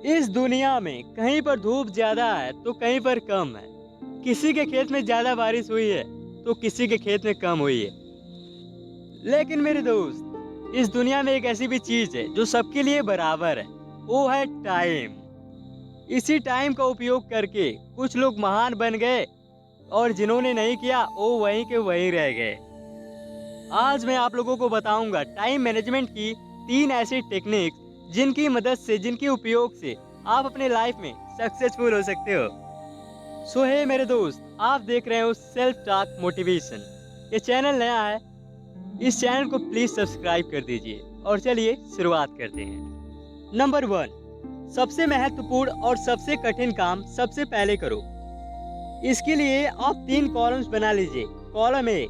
इस दुनिया में कहीं पर धूप ज्यादा है तो कहीं पर कम है। किसी के खेत में ज्यादा बारिश हुई है तो किसी के खेत में कम हुई है। लेकिन मेरे दोस्त, इस दुनिया में एक ऐसी भी चीज है जो सबके लिए बराबर है। वो है टाइम। इसी टाइम का उपयोग करके कुछ लोग महान बन गए और जिन्होंने नहीं किया वो वहीं के वहीं रह गए। आज मैं आप लोगों को बताऊंगा टाइम मैनेजमेंट की 3 ऐसी टेक्निक्स जिनकी मदद से, जिनके उपयोग से आप अपने लाइफ में सक्सेसफुल हो सकते हो। सो हे मेरे दोस्त, आप देख रहे हो सेल्फ टॉक मोटिवेशन। ये चैनल नया है, इस चैनल को प्लीज सब्सक्राइब कर दीजिए और चलिए शुरुआत करते हैं। नंबर 1, सबसे महत्वपूर्ण और सबसे कठिन काम सबसे पहले करो। इसके लिए आप 3 कॉलम्स बना लीजिए। कॉलम ए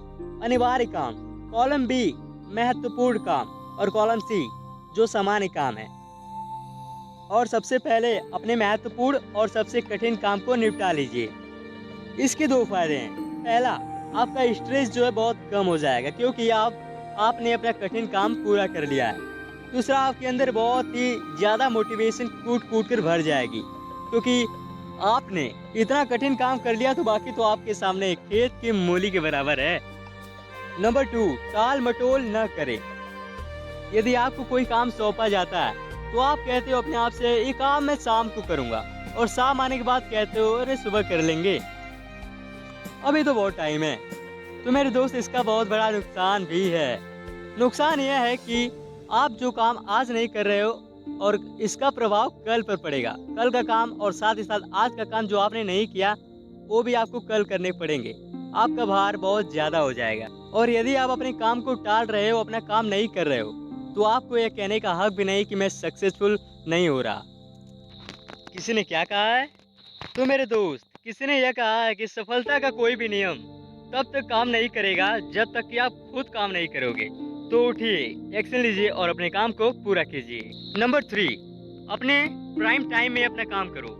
अनिवार्य काम, कॉलम बी महत्वपूर्ण काम और कॉलम सी जो सामान्य काम है। और सबसे पहले अपने महत्वपूर्ण और सबसे कठिन काम को निपटा लीजिए। इसके 2 फायदे हैं। पहला, आपका स्ट्रेस जो है बहुत कम हो जाएगा क्योंकि आपने अपना कठिन काम पूरा कर लिया है। दूसरा, आपके अंदर बहुत ही ज़्यादा मोटिवेशन कूट कूट कर भर जाएगी क्योंकि आपने इतना कठिन काम कर लिया तो बाकी तो आपके सामने खेत की मूली के बराबर है। नंबर 2, टाल मटोल न करें। यदि आपको कोई काम सौंपा जाता है तो आप कहते हो अपने आप से ये काम मैं शाम को करूंगा, और शाम आने के बाद कहते हो अरे सुबह कर लेंगे, अभी तो बहुत टाइम है। तो मेरे दोस्त, इसका बहुत बड़ा नुकसान भी है। नुकसान यह है कि आप जो काम आज नहीं कर रहे हो और इसका प्रभाव कल पर पड़ेगा। कल का काम और साथ ही साथ आज का काम जो आपने नहीं किया वो भी आपको कल करने पड़ेंगे। आपका भार बहुत ज्यादा हो जाएगा। और यदि आप अपने काम को टाल रहे हो, अपना काम नहीं कर रहे हो, तो आपको यह कहने का हक भी नहीं कि मैं सक्सेसफुल नहीं हो रहा। किसी ने क्या कहा है? तो मेरे दोस्त, किसी ने यह कहा है कि सफलता का कोई भी नियम तब तक काम नहीं करेगा जब तक कि आप खुद काम नहीं करोगे। तो उठिए, एक्शन लीजिए और अपने काम को पूरा कीजिए। नंबर 3, अपने प्राइम टाइम में अपना काम करो।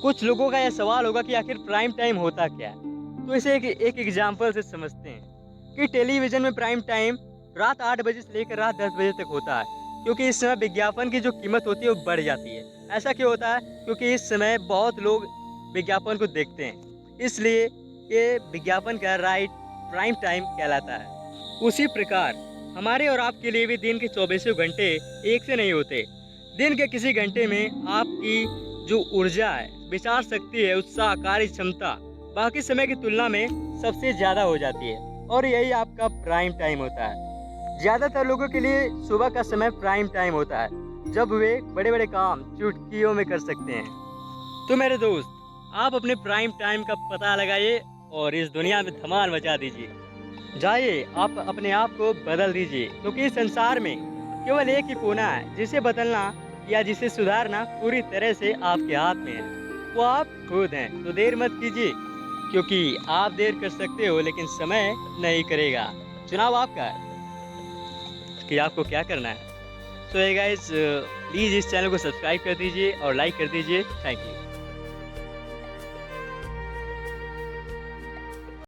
कुछ लोगों का यह सवाल होगा कि आखिर प्राइम टाइम होता क्या है। तो इसे एक एग्जाम्पल से समझते हैं कि टेलीविजन में प्राइम टाइम रात 8 बजे से लेकर रात 10 बजे तक होता है, क्योंकि इस समय विज्ञापन की जो कीमत होती है वो बढ़ जाती है। ऐसा क्यों होता है? क्योंकि इस समय बहुत लोग विज्ञापन को देखते हैं, इसलिए ये विज्ञापन का राइट प्राइम टाइम कहलाता है। उसी प्रकार हमारे और आपके लिए भी दिन के 24 घंटे एक से नहीं होते। दिन के किसी घंटे में आपकी जो ऊर्जा है, विचार शक्ति है, उत्साह, कार्य क्षमता बाकी समय की तुलना में सबसे ज़्यादा हो जाती है, और यही आपका प्राइम टाइम होता है। ज़्यादातर लोगों के लिए सुबह का समय प्राइम टाइम होता है, जब वे बड़े बड़े काम चुटकियों में कर सकते हैं। तो मेरे दोस्त, आप अपने प्राइम टाइम का पता लगाइए और इस दुनिया में धमाल मचा दीजिए। जाइए, आप अपने आप को बदल दीजिए, क्योंकि इस संसार में केवल एक ही कोना है जिसे बदलना या जिसे सुधारना पूरी तरह से आपके हाथ में है। वो आप खुद हैं। तो देर मत कीजिए, क्योंकि आप देर कर सकते हो लेकिन समय नहीं करेगा। चुनाव आपका है कि आपको क्या करना है। सो गाइस, प्लीज़ इस चैनल को सब्सक्राइब कर दीजिए और लाइक कर दीजिए। Thank you.